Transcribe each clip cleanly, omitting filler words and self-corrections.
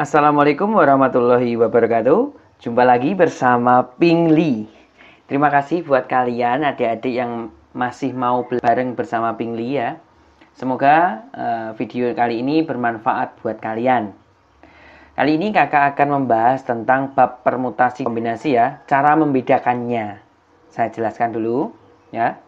Assalamualaikum warahmatullahi wabarakatuh. Jumpa lagi bersama Pingli. Terima kasih buat kalian adik-adik yang masih mau bareng bersama Pingli ya. Semoga video kali ini bermanfaat buat kalian. Kali ini kakak akan membahas tentang bab permutasi kombinasi ya. Cara membedakannya. Saya jelaskan dulu ya.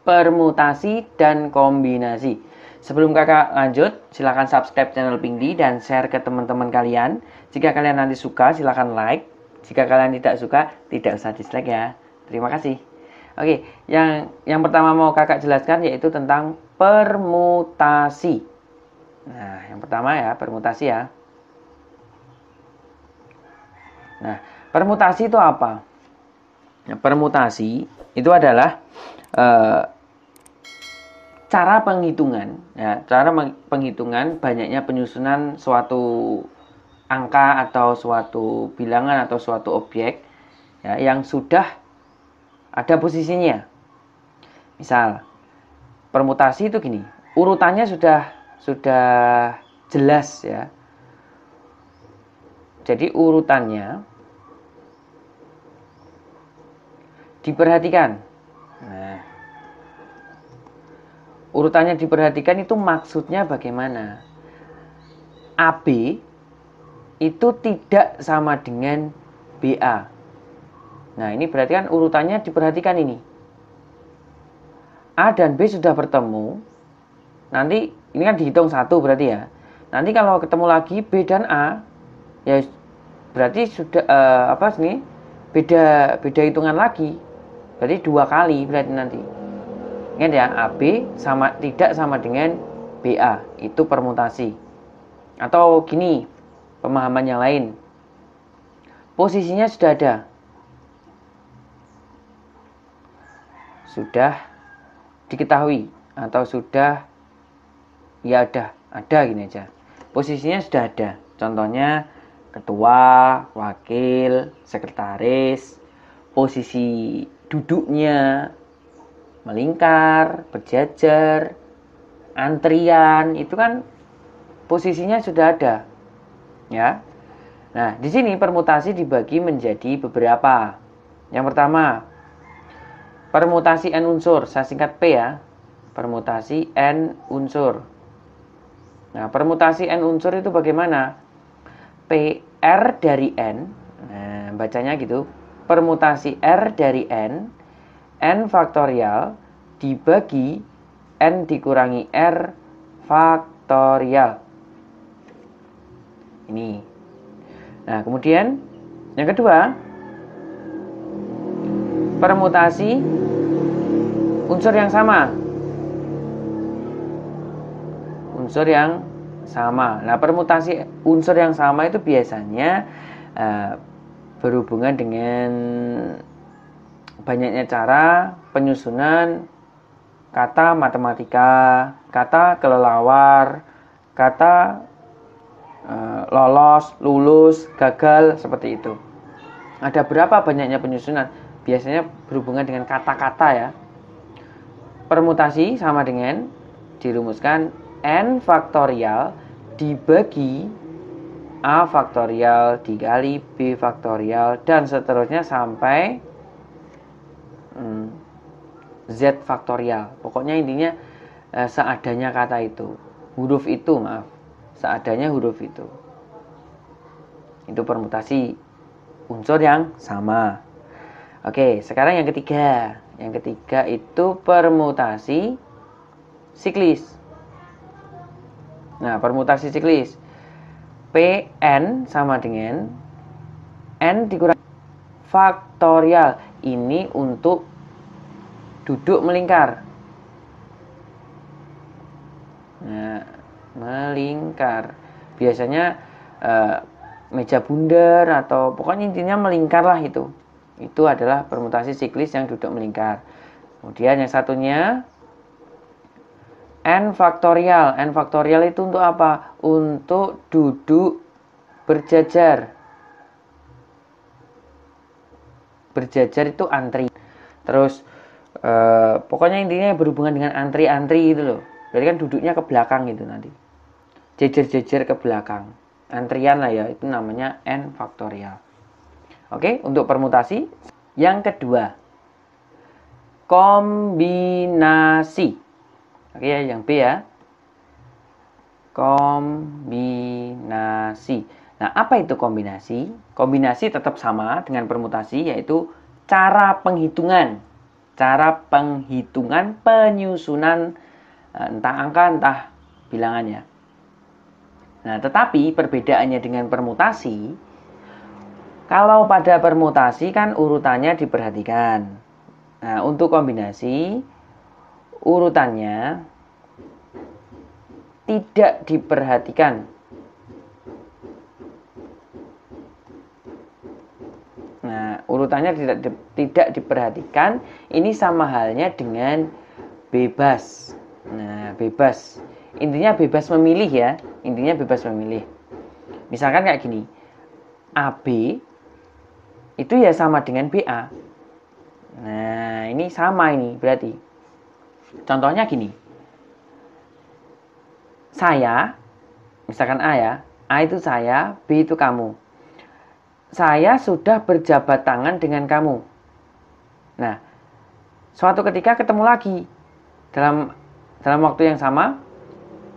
Permutasi dan kombinasi. Sebelum kakak lanjut, silahkan subscribe channel Pingli dan share ke teman-teman kalian. Jika kalian nanti suka, silahkan like. Jika kalian tidak suka, tidak usah dislike ya. Terima kasih. Oke, yang pertama mau kakak jelaskan yaitu tentang permutasi. Nah, yang pertama ya, permutasi ya. Nah, permutasi itu apa? Nah, permutasi itu adalah cara penghitungan ya, cara penghitungan banyaknya penyusunan suatu angka atau suatu bilangan atau suatu objek ya, yang sudah ada posisinya. Misal permutasi itu gini, urutannya sudah jelas ya. Jadi urutannya diperhatikan. Nah, urutannya diperhatikan itu maksudnya bagaimana? AB itu tidak sama dengan BA. Nah, ini berarti kan urutannya diperhatikan ini. A dan B sudah bertemu. Nanti ini kan dihitung satu berarti ya. Nanti kalau ketemu lagi B dan A, ya berarti sudah beda hitungan lagi. Berarti 2 kali berarti nanti. Ingat ya, AB tidak sama dengan BA, itu permutasi. Atau gini, pemahaman yang lain. Posisinya sudah ada. Sudah diketahui atau sudah ya ada gini aja. Posisinya sudah ada. Contohnya ketua, wakil, sekretaris, posisi duduknya melingkar, berjajar, antrian, itu kan posisinya sudah ada. Ya. Nah, di sini permutasi dibagi menjadi beberapa. Yang pertama, permutasi n unsur, saya singkat P ya. Permutasi n unsur. Nah, permutasi n unsur itu bagaimana? PR dari n. Nah, bacanya gitu. Permutasi R dari n faktorial dibagi n dikurangi r faktorial. Ini. Nah, kemudian yang kedua, permutasi unsur yang sama. Unsur yang sama. Nah, permutasi unsur yang sama itu biasanya berhubungan dengan banyaknya cara penyusunan kata matematika, kata kelelawar, kata lolos, lulus, gagal, seperti itu. Ada berapa banyaknya penyusunan? Biasanya berhubungan dengan kata-kata ya. Permutasi sama dengan dirumuskan n faktorial dibagi a faktorial dikali b faktorial dan seterusnya sampai z faktorial. Pokoknya intinya seadanya kata itu, huruf itu, maaf, seadanya huruf itu. Itu permutasi unsur yang sama. Oke, sekarang yang ketiga. Yang ketiga itu permutasi siklis. Nah, permutasi siklis, Pn sama dengan n dikurangi faktorial. Ini untuk duduk melingkar. Nah, melingkar. Biasanya meja bundar atau pokoknya intinya melingkar lah itu. Itu adalah permutasi siklis yang duduk melingkar. Kemudian yang satunya n faktorial. N faktorial itu untuk apa? Untuk duduk berjajar. Berjajar itu antri. Terus pokoknya intinya berhubungan dengan antri-antri gitu loh. Berarti kan duduknya ke belakang gitu nanti. Jejer-jejer ke belakang. antrian lah ya, itu namanya n faktorial. Oke, untuk permutasi yang kedua, kombinasi. Oke ya, yang B ya, kombinasi. Nah, apa itu kombinasi? Kombinasi tetap sama dengan permutasi, yaitu cara penghitungan penyusunan entah angka entah bilangannya. Nah, tetapi perbedaannya dengan permutasi, kalau pada permutasi kan urutannya diperhatikan. Nah, untuk kombinasi urutannya tidak diperhatikan. Nah, urutannya tidak diperhatikan. Ini sama halnya dengan bebas. Nah, bebas. Intinya bebas memilih ya. Intinya bebas memilih. Misalkan kayak gini. AB itu ya sama dengan BA. Nah, ini sama ini berarti. Contohnya gini. Saya, misalkan A ya. A itu saya, B itu kamu. Saya sudah berjabat tangan dengan kamu. Nah, suatu ketika ketemu lagi. Dalam waktu yang sama,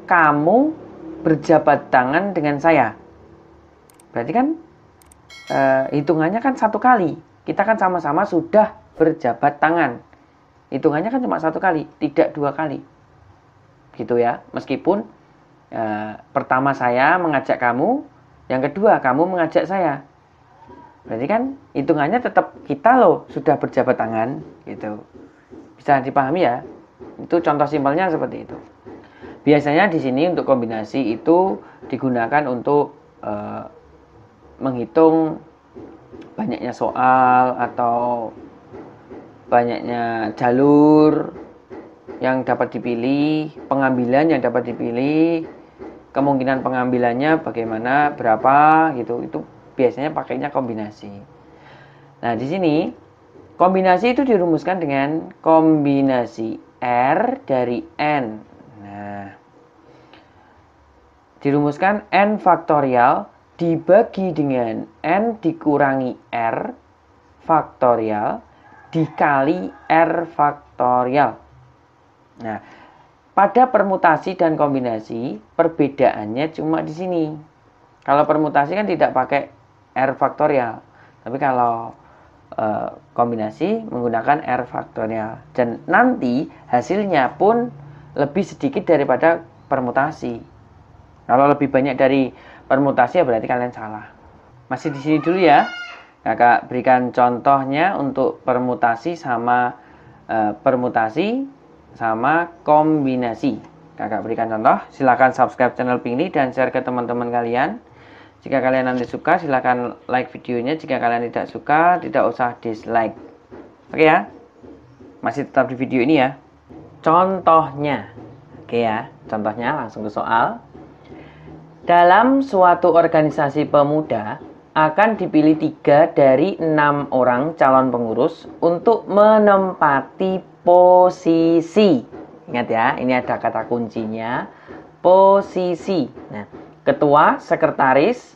kamu berjabat tangan dengan saya. Berarti kan hitungannya kan satu kali. Kita kan sama-sama sudah berjabat tangan. Hitungannya kan cuma satu kali, tidak dua kali. Gitu ya. Meskipun pertama saya mengajak kamu, yang kedua kamu mengajak saya. Berarti kan hitungannya tetap kita loh sudah berjabat tangan gitu. Bisa dipahami ya? Itu contoh simpelnya seperti itu. Biasanya di sini untuk kombinasi itu digunakan untuk menghitung banyaknya soal atau banyaknya jalur yang dapat dipilih, pengambilan yang dapat dipilih, kemungkinan pengambilannya bagaimana, berapa gitu. Itu biasanya pakainya kombinasi. Nah, di sini kombinasi itu dirumuskan dengan kombinasi R dari N. Nah, dirumuskan N faktorial dibagi dengan N dikurangi R faktorial dikali R faktorial. Nah, pada permutasi dan kombinasi perbedaannya cuma di sini. Kalau permutasi kan tidak pakai R faktorial, tapi kalau kombinasi menggunakan R faktorial. Dan nanti hasilnya pun lebih sedikit daripada permutasi. Kalau lebih banyak dari permutasi ya berarti kalian salah. Masih di sini dulu ya. Kakak berikan contohnya untuk permutasi sama kombinasi. Kakak berikan contoh. Silakan subscribe channel Pingli dan share ke teman-teman kalian. Jika kalian nanti suka, silakan like videonya. Jika kalian tidak suka, tidak usah dislike. Oke ya. Masih tetap di video ini ya. Contohnya. Oke ya. Contohnya langsung ke soal. Dalam suatu organisasi pemuda akan dipilih 3 dari 6 orang calon pengurus untuk menempati posisi. Ingat ya, ini ada kata kuncinya, posisi. Nah, ketua, sekretaris,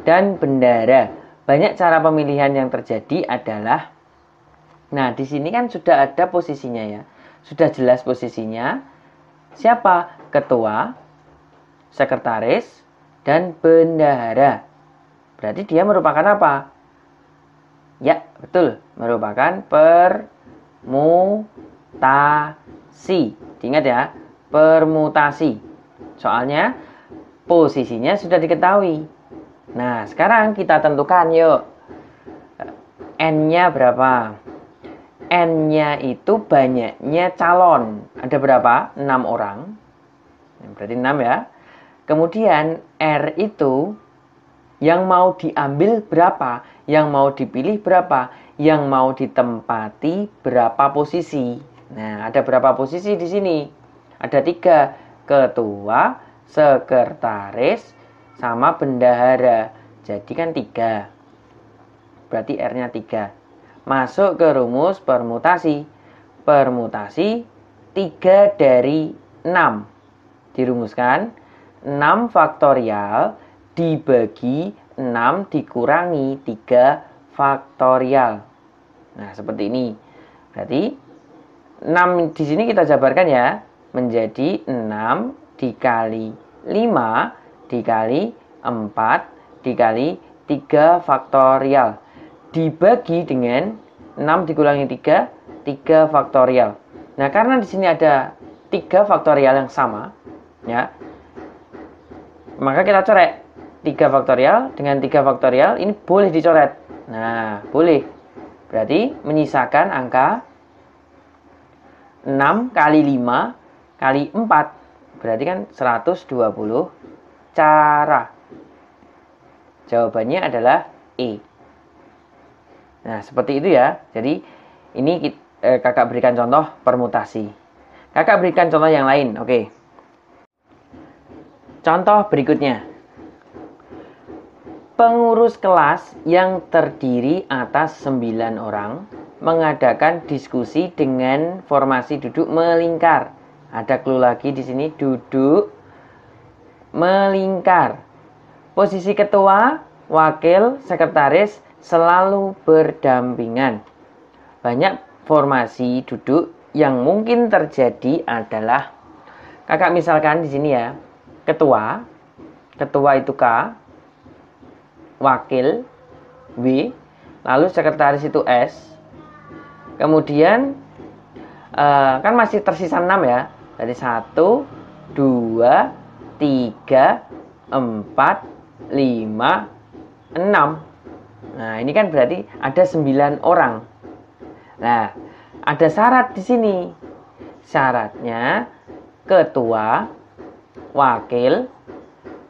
dan bendara. Banyak cara pemilihan yang terjadi adalah, nah di sini kan sudah ada posisinya ya, sudah jelas posisinya. Siapa? Ketua, sekretaris, dan bendahara. Berarti dia merupakan apa? Ya, betul. Merupakan permutasi. Diingat ya, permutasi. Soalnya posisinya sudah diketahui. Nah, sekarang kita tentukan yuk. N-nya berapa? N-nya itu banyaknya calon. Ada berapa? 6 orang. Berarti 6 ya. Kemudian R itu yang mau diambil berapa? Yang mau dipilih berapa? Yang mau ditempati berapa posisi? Nah, ada berapa posisi di sini? Ada 3. Ketua, sekretaris, sama bendahara. Jadi kan 3. Berarti R-nya 3. Masuk ke rumus permutasi. Permutasi 3 dari 6. Dirumuskan 6 faktorial dibagi 6 dikurangi 3 faktorial. Nah, seperti ini. Berarti 6 di sini kita jabarkan ya, menjadi 6 dikali 5 dikali 4 dikali 3 faktorial. Dibagi dengan 6 dikurangi 3, 3 faktorial. Nah, karena di sini ada 3 faktorial yang sama, ya, maka kita coret 3 faktorial dengan 3 faktorial, ini boleh dicoret. Nah, boleh. Berarti menyisakan angka 6 kali 5 kali 4. Berarti kan 120 cara. Jawabannya adalah E. Nah, seperti itu ya. Jadi, ini kakak berikan contoh permutasi. Kakak berikan contoh yang lain. Oke. Contoh berikutnya. Pengurus kelas yang terdiri atas 9 orang mengadakan diskusi dengan formasi duduk melingkar. Ada clue lagi di sini, duduk melingkar. Posisi ketua, wakil, sekretaris selalu berdampingan. Banyak formasi duduk yang mungkin terjadi adalah, kakak misalkan di sini ya, ketua itu K, wakil W, lalu sekretaris itu S. Kemudian kan masih tersisa 6 ya. Dari 1, 2, 3, 4, 5, 6. Nah, ini kan berarti ada 9 orang. Nah, ada syarat di sini. Syaratnya ketua, wakil,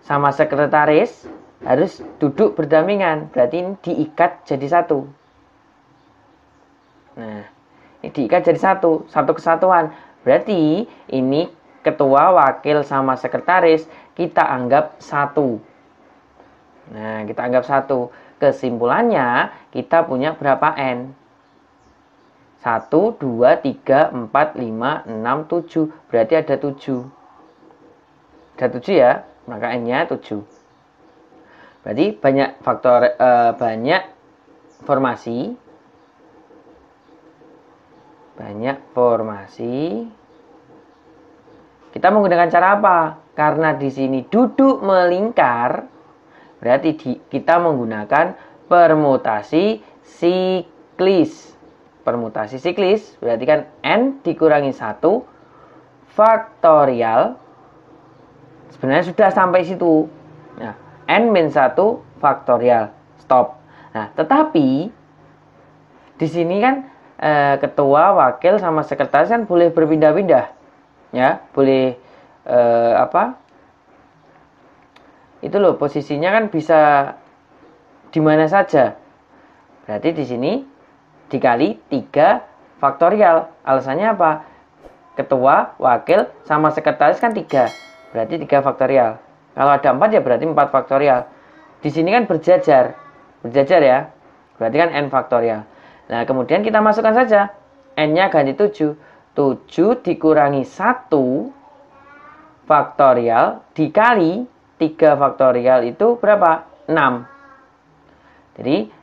sama sekretaris harus duduk berdampingan. Berarti ini diikat jadi satu. Nah, ini diikat jadi satu kesatuan. Berarti ini ketua, wakil, sama sekretaris kita anggap satu. Nah, kita anggap satu. Kesimpulannya kita punya berapa N? 1, 2, 3, 4, 5, 6, 7. Berarti ada 7. Ada 7 ya, maka N-nya 7. Berarti banyak formasi. Banyak formasi. Kita menggunakan cara apa? Karena di sini duduk melingkar, berarti kita menggunakan permutasi siklis. Permutasi siklis berarti kan N dikurangi 1 faktorial. Sebenarnya sudah sampai situ. Nah, N-1 faktorial. Stop. Nah, tetapi di sini kan ketua, wakil, sama sekretaris kan boleh berpindah-pindah. Ya, boleh itu loh, posisinya kan bisa di mana saja. Berarti di sini dikali 3 faktorial. Alasannya apa? Ketua, wakil, sama sekretaris kan 3. Berarti 3 faktorial. Kalau ada 4 ya berarti 4 faktorial. Di sini kan berjajar. Berjajar ya. Berarti kan N faktorial. Nah, kemudian kita masukkan saja. N-nya ganti 7. 7 dikurangi 1 faktorial dikali 3 faktorial itu berapa? 6. Jadi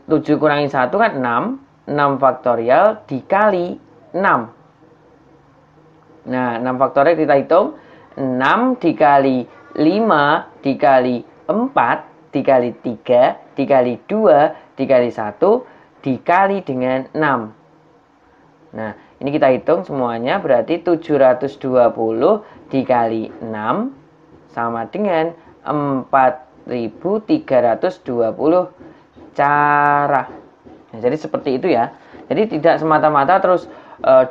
7 kurangi 1 kan 6. 6 faktorial dikali 6. Nah, 6 faktorial kita hitung. 6 dikali 5 dikali 4 dikali 3 dikali 2 dikali 1 dikali dengan 6. Nah, ini kita hitung semuanya berarti 720 dikali 6 sama dengan 4320 cara. Nah, jadi seperti itu ya. Jadi tidak semata-mata terus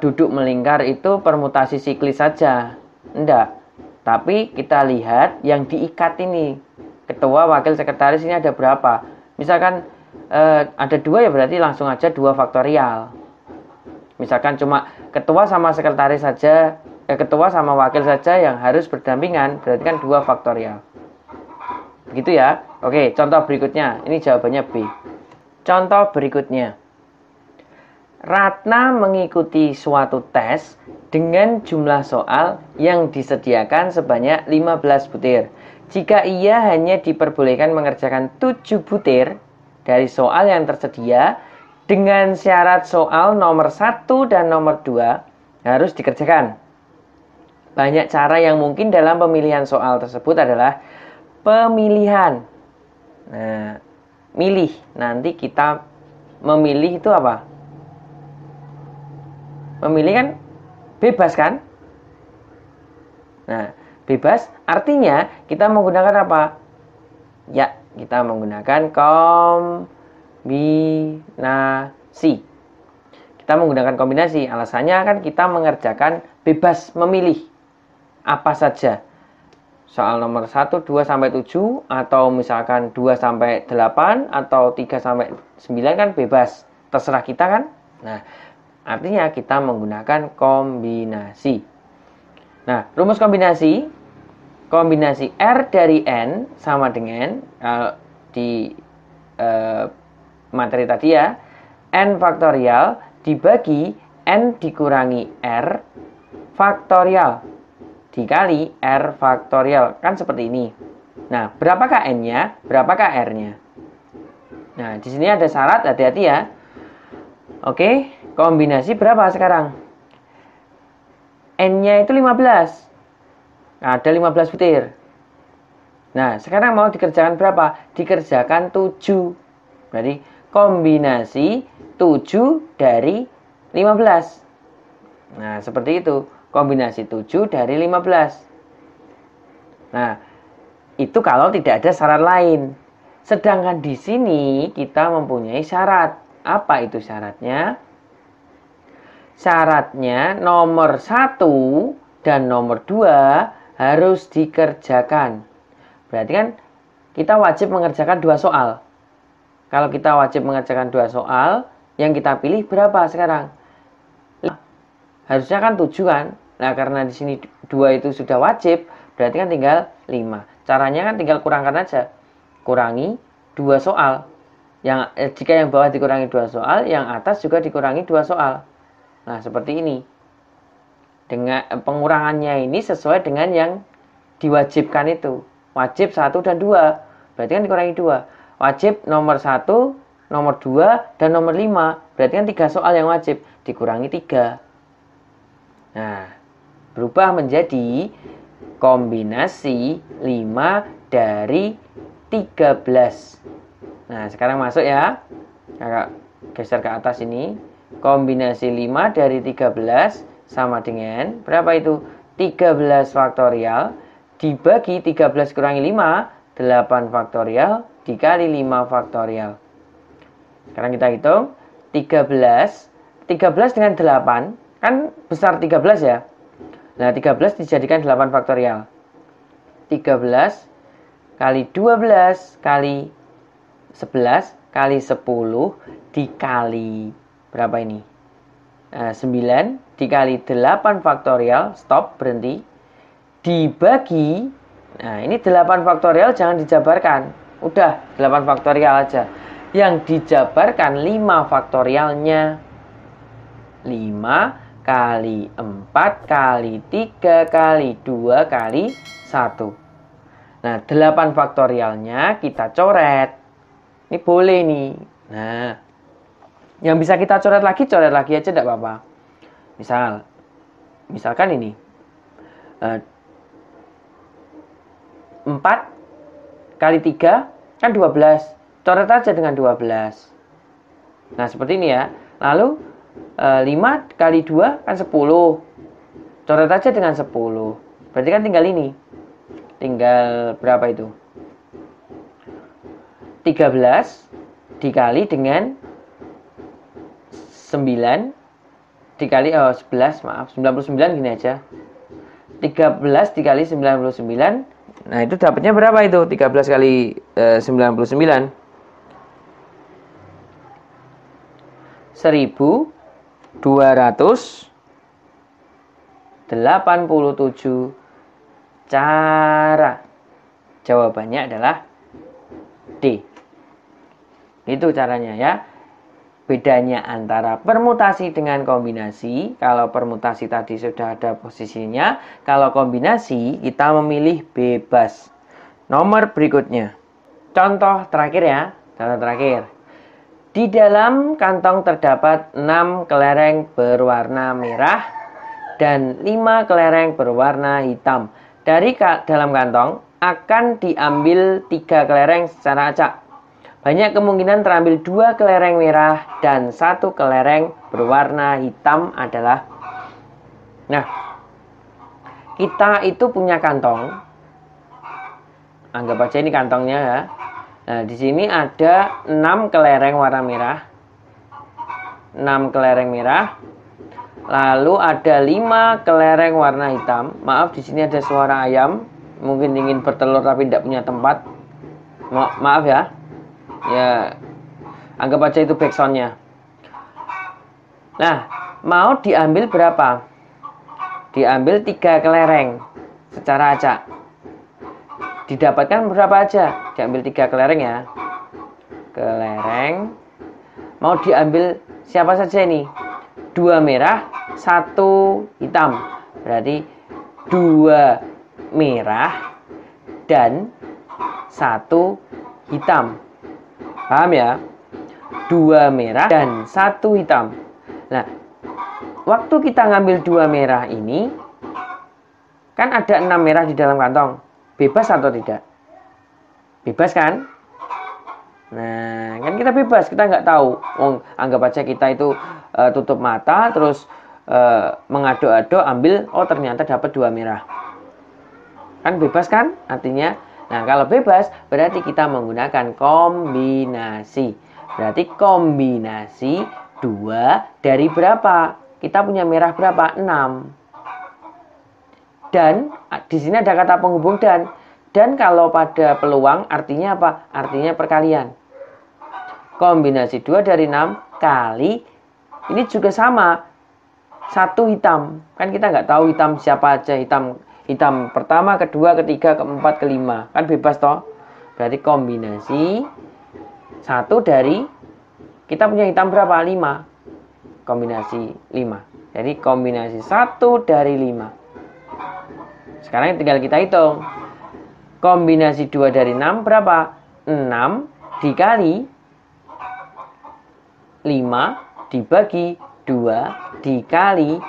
duduk melingkar itu permutasi siklis saja. Enggak. Tapi kita lihat yang diikat ini. Ketua, wakil, sekretaris ini ada berapa? Misalkan ada 2 ya berarti langsung aja 2 faktorial. Misalkan cuma ketua sama sekretaris saja, ketua sama wakil saja yang harus berdampingan, berarti kan 2 faktorial. Begitu ya. Oke, contoh berikutnya. Ini jawabannya B. Contoh berikutnya. Ratna mengikuti suatu tes dengan jumlah soal yang disediakan sebanyak 15 butir. jika ia hanya diperbolehkan mengerjakan 7 butir dari soal yang tersedia dengan syarat soal nomor 1 dan nomor 2 harus dikerjakan. Banyak cara yang mungkin dalam pemilihan soal tersebut adalah pemilihan. Nah, milih. Nanti kita memilih itu apa? Memilih kan bebas kan? Nah, bebas artinya kita menggunakan apa? Ya, kita menggunakan kombinasi. Kita menggunakan kombinasi. Alasannya kan kita mengerjakan bebas memilih apa saja. Soal nomor 1, 2 sampai 7 atau misalkan 2 sampai 8 atau 3 sampai 9 kan bebas. Terserah kita kan? Nah, artinya kita menggunakan kombinasi. Nah, rumus kombinasi R dari N sama dengan di materi tadi ya, N faktorial dibagi N dikurangi R faktorial dikali R faktorial. Kan seperti ini. Nah, berapakah N-nya? Berapakah R-nya? Nah, di sini ada syarat, hati-hati ya. Oke, kombinasi berapa sekarang? N-nya itu 15. Ada 15 butir. Nah, sekarang mau dikerjakan berapa? Dikerjakan 7. Berarti kombinasi 7 dari 15. Nah, seperti itu. Kombinasi 7 dari 15. Nah, itu kalau tidak ada syarat lain. Sedangkan di sini kita mempunyai syarat. Apa itu syaratnya? Syaratnya nomor 1 dan nomor 2 harus dikerjakan. Berarti kan kita wajib mengerjakan 2 soal. Kalau kita wajib mengerjakan 2 soal, yang kita pilih berapa sekarang? Harusnya kan 7 kan? Nah, karena di sini 2 itu sudah wajib, berarti kan tinggal 5. Caranya kan tinggal kurangkan aja. Kurangi 2 soal. Jika yang bawah dikurangi 2 soal, yang atas juga dikurangi 2 soal. Nah, seperti ini. Dengan pengurangannya ini sesuai dengan yang diwajibkan itu. Wajib 1 dan 2. Berarti kan dikurangi 2. Wajib nomor 1, nomor 2, dan nomor 5. Berarti kan 3 soal yang wajib. Dikurangi 3. Nah, berubah menjadi kombinasi 5 dari 13. Nah, sekarang masuk ya. Kakak geser ke atas ini. Kombinasi 5 dari 13 sama dengan berapa itu? 13 faktorial dibagi 13 kurangi 5, 8 faktorial dikali 5 faktorial. Sekarang kita hitung 13 dengan 8 kan besar 13 ya. Nah, 13 dijadikan 8 faktorial. 13 kali 12 kali 11 kali 10 dikali berapa ini? 9 dikali 8 faktorial, stop, berhenti. Dibagi, nah ini 8 faktorial jangan dijabarkan. Udah, 8 faktorial aja. Yang dijabarkan 5 faktorialnya. 5 kali 4 kali 3 kali 2 kali 1. Nah, 8 faktorialnya kita coret. Ini boleh nih. Nah, yang bisa kita coret lagi aja tidak apa-apa. Misalkan ini. 4 kali 3 kan 12. Coret aja dengan 12. Nah, seperti ini ya. Lalu 5 kali 2 kan 10. Coret aja dengan 10. Berarti kan tinggal ini. Tinggal berapa itu? 13 dikali dengan 9 dikali 11, maaf, 99 gini aja. 13 dikali 99. Nah, itu dapatnya berapa itu? 13 kali 99. 1287 cara. Jawabannya adalah D. Itu caranya ya. Bedanya antara permutasi dengan kombinasi. Kalau permutasi tadi sudah ada posisinya. Kalau kombinasi kita memilih bebas. nomor berikutnya. Contoh terakhir ya. Contoh terakhir. Di dalam kantong terdapat 6 kelereng berwarna merah dan 5 kelereng berwarna hitam. Dari dalam kantong akan diambil 3 kelereng secara acak. Banyak kemungkinan terambil 2 kelereng merah dan 1 kelereng berwarna hitam adalah. Nah, kita itu punya kantong. Anggap aja ini kantongnya ya. Nah, di sini ada 6 kelereng warna merah. 6 kelereng merah. Lalu ada 5 kelereng warna hitam. Maaf, di sini ada suara ayam. Mungkin ingin bertelur tapi tidak punya tempat. Maaf ya. Ya, anggap aja itu backsoundnya. Nah, mau diambil berapa? Diambil 3 kelereng secara acak. Didapatkan berapa aja? Diambil 3 kelereng ya. Kelereng. Mau diambil siapa saja ini? 2 merah, 1 hitam. Berarti 2 merah dan 1 hitam. Paham ya? 2 merah dan 1 hitam. Nah, waktu kita ngambil 2 merah ini, kan ada 6 merah di dalam kantong. Bebas atau tidak? Bebas kan? Nah, kan kita bebas, kita nggak tahu. Anggap aja kita itu tutup mata, terus mengaduk-aduk, ambil, oh ternyata dapat 2 merah. Kan bebas kan? Artinya, nah kalau bebas, berarti kita menggunakan kombinasi. Berarti kombinasi 2 dari berapa? Kita punya merah berapa? 6. Dan di sini ada kata penghubung dan. Dan kalau pada peluang artinya apa? Artinya perkalian. Kombinasi 2 dari 6 kali, ini juga sama, 1 hitam. Kan kita nggak tahu hitam siapa aja. Hitam pertama, kedua, ketiga, keempat, kelima. Kan bebas toh. Berarti kombinasi 1 dari, kita punya hitam berapa? 5. Kombinasi 5. Jadi kombinasi 1 dari 5. Sekarang tinggal kita hitung. Kombinasi 2 dari 6 berapa? 6 dikali 5 dibagi 2 dikali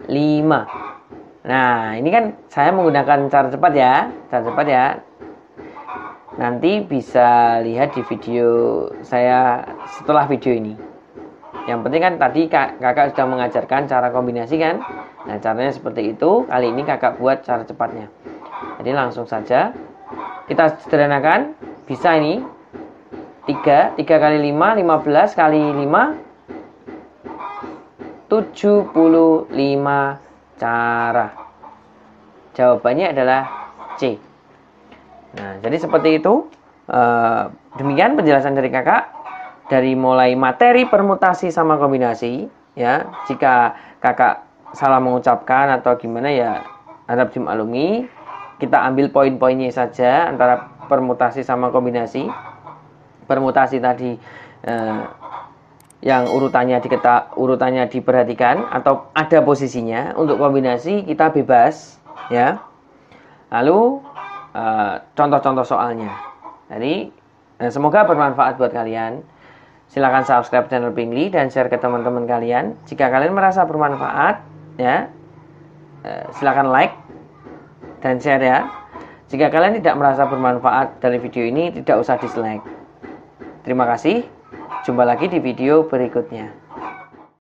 5. Nah, ini kan saya menggunakan cara cepat ya. Cara cepat ya. Nanti bisa lihat di video saya setelah video ini. Yang penting kan tadi kakak sudah mengajarkan cara kombinasi kan. Nah, caranya seperti itu. Kali ini kakak buat cara cepatnya. Jadi langsung saja kita sederhanakan. Bisa ini 3 kali 5, 15 kali 5, 75 cara. Jawabannya adalah C. Nah, jadi seperti itu. Demikian penjelasan dari kakak. Dari mulai materi permutasi sama kombinasi. Ya, jika kakak salah mengucapkan atau gimana ya harap dimaklumi. Kita ambil poin-poinnya saja antara permutasi sama kombinasi. Permutasi tadi yang urutannya diperhatikan atau ada posisinya. Untuk kombinasi kita bebas ya. Lalu contoh-contoh soalnya. Jadi semoga bermanfaat buat kalian. Silakan subscribe channel Pingli dan share ke teman-teman kalian. Jika kalian merasa bermanfaat ya, silakan like dan share ya. Jika kalian tidak merasa bermanfaat dari video ini, tidak usah dislike. Terima kasih. Jumpa lagi di video berikutnya.